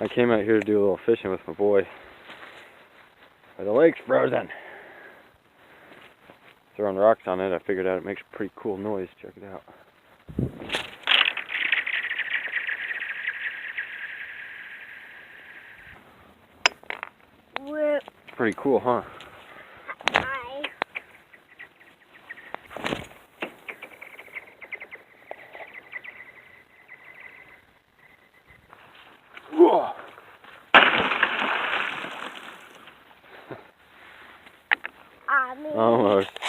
I came out here to do a little fishing with my boy. But the lake's frozen. Throwing rocks on it, I figured out it makes a pretty cool noise. Check it out. Whip. Pretty cool, huh? Hi. Whoa. Almost.